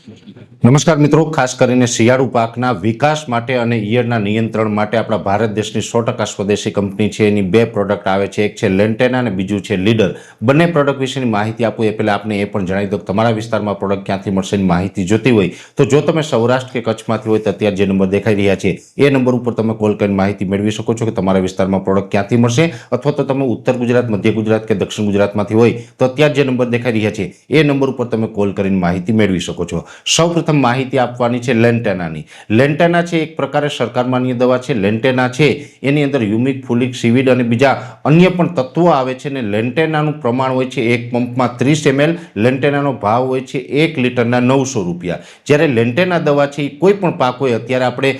નમસ્કાર મિત્રો, ખાસ કરીને શિયાળુ પાકના વિકાસ માટે અને ઈયળના નિયંત્રણ માટે આપણા ભારત દેશની 100% સ્વદેશી કંપની છે એની બે પ્રોડક્ટ આવે છે. એક છે લેન્ટેના અને બીજું છે લીડર. બંને પ્રોડક્ટ વિશેની માહિતી આપું એ પહેલાં આપને એ પણ જણાવી દો કે તમારા વિસ્તારમાં પ્રોડક્ટ ક્યાંથી મળશે એની માહિતી જોતી હોય તો જો તમે સૌરાષ્ટ્ર કે કચ્છમાંથી હોય તો અત્યારે જે નંબર દેખાઈ રહ્યા છે એ નંબર ઉપર તમે કોલ કરીને માહિતી મેળવી શકો છો કે તમારા વિસ્તારમાં પ્રોડક્ટ ક્યાંથી મળશે. અથવા તો તમે ઉત્તર ગુજરાત, મધ્ય ગુજરાત કે દક્ષિણ ગુજરાતમાંથી હોય તો અત્યારે જે નંબર દેખાઈ રહ્યા છે એ નંબર ઉપર તમે કોલ કરીને માહિતી મેળવી શકો છો. સૌપ્રથમ માહિતી આપવાની છે લેન્ટેનાની. લેન્ટેના છે એક પ્રકારે સરકાર માન્ય દવા છે. લેન્ટેના છે એની અંદર યુમિક, ફુલિક, સીવીડ અને બીજા અન્ય પણ તત્વો આવે છે. અને લેન્ટેનાનું પ્રમાણ હોય છે એક પંપમાં 30 ml. લેન્ટેનાનો ભાવ હોય છે 1 લીટરના 900 રૂપિયા. જ્યારે લેન્ટેના દવા છે એ કોઈ પણ પાક હોય, અત્યારે આપણે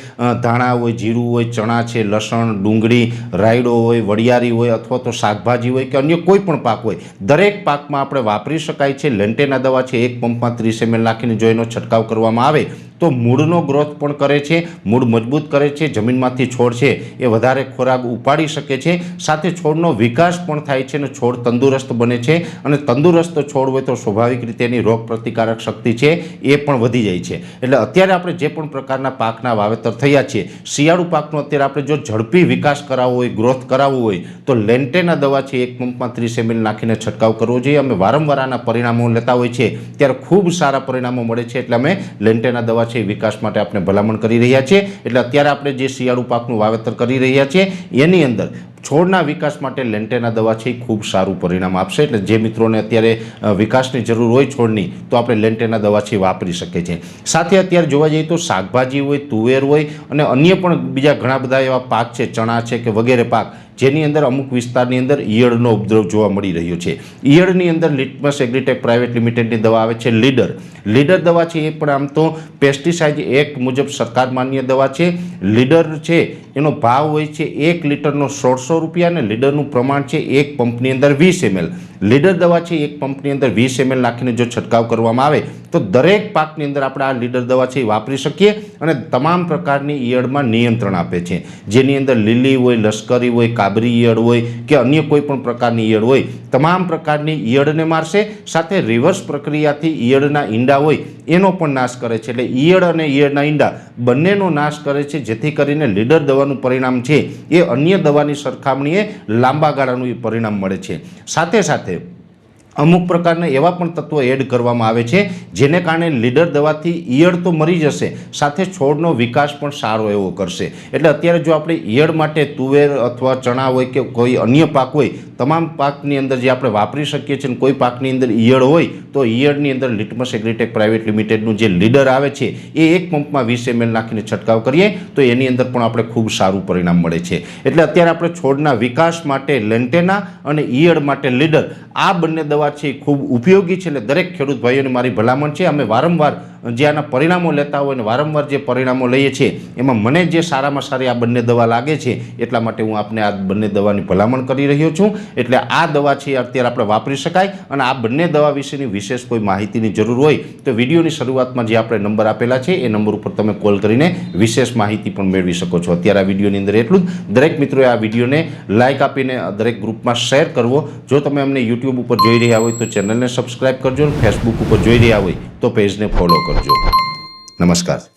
ધાણા હોય, જીરું હોય, ચણા છે, લસણ, ડુંગળી, રાયડો હોય, વડિયારી હોય અથવા તો શાકભાજી હોય કે અન્ય કોઈ પણ પાક હોય, દરેક પાકમાં આપણે વાપરી શકાય છે. લેન્ટેના દવા છે એક પંપમાં 30 ml નાખીને જો એનો છંટકાવ કરવામાં આવે તો મૂળનો ગ્રોથ પણ કરે છે, મૂળ મજબૂત કરે છે, જમીનમાંથી છોડ છે એ વધારે ખોરાક ઉપાડી શકે છે, સાથે છોડનો વિકાસ પણ થાય છે અને છોડ તંદુરસ્ત બને છે. અને તંદુરસ્ત છોડ હોય તો સ્વાભાવિક રીતે એની રોગ પ્રતિકારક શક્તિ છે એ પણ વધી જાય છે. એટલે અત્યારે આપણે જે પણ પ્રકારના પાકના વાવેતર થયા છે, શિયાળુ પાકનો અત્યારે આપણે જો ઝડપી વિકાસ કરાવવો હોય, ગ્રોથ કરાવવું હોય તો લેન્ટેના દવા છે એક પંપમાં 30 ml નાખીને છંટકાવ કરવો જોઈએ. અમે વારંવાર આના પરિણામો લેતા હોય છે ત્યારે ખૂબ સારા પરિણામો મળે છે. એટલે અમે લેન્ટેના દવા છે વિકાસ માટે આપણે ભલામણ કરી રહ્યા છીએ. એટલે અત્યારે આપણે જે શિયાળુ પાકનું વાવેતર કરી રહ્યા છીએ એની અંદર છોડના વિકાસ માટે લેન્ટેના દવા છે એ ખૂબ સારું પરિણામ આપશે. એટલે જે મિત્રોને અત્યારે વિકાસની જરૂર હોય છોડની તો આપણે લેન્ટેના દવા છે વાપરી શકીએ છીએ. સાથે અત્યારે જોવા જઈએ તો શાકભાજી હોય, તુવેર હોય અને અન્ય પણ બીજા ઘણા બધા એવા પાક છે, ચણા છે કે વગેરે પાક જેની અંદર અમુક વિસ્તારની અંદર ઈયળનો ઉપદ્રવ જોવા મળી રહ્યો છે. ઈયળની અંદર લિટમસ એગ્રીટેક પ્રાઇવેટ લિમિટેડની દવા આવે છે લીડર. લીડર દવા છે એ પણ આમ તો પેસ્ટિસાઇડ એક્ટ મુજબ સરકાર માન્ય દવા છે. લીડર છે એનો ભાવ હોય છે 1 લીટરનો 1600 રૂપિયા અને લીડરનું પ્રમાણ છે એક પંપની અંદર 20 ml. લીડર દવા છે એક પંપની અંદર 20 ml નાખીને જો છંટકાવ કરવામાં આવે તો દરેક પાકની અંદર આપણે આ લીડર દવા છે એ વાપરી શકીએ અને તમામ પ્રકારની ઈયળમાં નિયંત્રણ આપે છે. જેની અંદર લીલી હોય, લશ્કરી હોય, કાબરી ઈયળ હોય કે અન્ય કોઈ પણ પ્રકારની ઈયળ હોય, તમામ પ્રકારની ઈયળને મારશે. સાથે રિવર્સ પ્રક્રિયાથી ઈયળના ઈંડા હોય એનો પણ નાશ કરે છે. એટલે ઈયળ અને ઈયળના ઈંડા બંનેનો નાશ કરે છે, જેથી કરીને લીડર દવાનું પરિણામ છે એ અન્ય દવાની સરખામણીએ લાંબા ગાળાનું એ પરિણામ મળે છે. સાથે સાથે અમુક પ્રકારના એવા પણ તત્વો એડ કરવામાં આવે છે જેને કારણે લીડર દવાથી ઈયળ તો મરી જશે, સાથે છોડનો વિકાસ પણ સારો એવો કરશે. એટલે અત્યારે જો આપણે ઈયળ માટે તુવેર અથવા ચણા હોય કે કોઈ અન્ય પાક હોય, તમામ પાકની અંદર જે આપણે વાપરી શકીએ છીએ. કોઈ પાકની અંદર ઈયળ હોય તો ઈયળની અંદર લિટમસ એગ્રીટેક પ્રાઇવેટ લિમિટેડનું જે લીડર આવે છે એ એક પંપમાં 20 ml નાખીને છંટકાવ કરીએ તો એની અંદર પણ આપણે ખૂબ સારું પરિણામ મળે છે. એટલે અત્યારે આપણે છોડના વિકાસ માટે લેન્ટેના અને ઈયળ માટે લીડર આ બંને દવા છે એ ખૂબ ઉપયોગી છે. એટલે દરેક ખેડૂત ભાઈઓને મારી ભલામણ છે, અમે વારંવાર જે આના પરિણામો લેતા હોય ને વારંવાર જે પરિણામો લઈએ છીએ એમાં મને જે સારામાં સારી આ બંને દવા લાગે છે એટલા માટે હું આપને આ બંને દવાની ભલામણ કરી રહ્યો છું. એટલે આ દવા છે અત્યારે આપણે વાપરી શકાય. અને આ બંને દવા વિશેની વિશેષ કોઈ માહિતીની જરૂર હોય તો વિડીયોની શરૂઆતમાં જે આપણે નંબર આપેલા છે એ નંબર ઉપર તમે કોલ કરીને વિશેષ માહિતી પણ મેળવી શકો છો. અત્યારે આ વિડીયોની અંદર એટલું જ. દરેક મિત્રોએ આ વિડીયોને લાઇક આપીને દરેક ગ્રુપમાં શેર કરવો. જો તમે અમને યુટ્યુબ ઉપર જોઈ રહ્યા હોય તો ચેનલને સબસ્ક્રાઈબ કરજો. ફેસબુક ઉપર જોઈ રહ્યા હોય તો પેજને ફોલો કરજો. નમસ્કાર.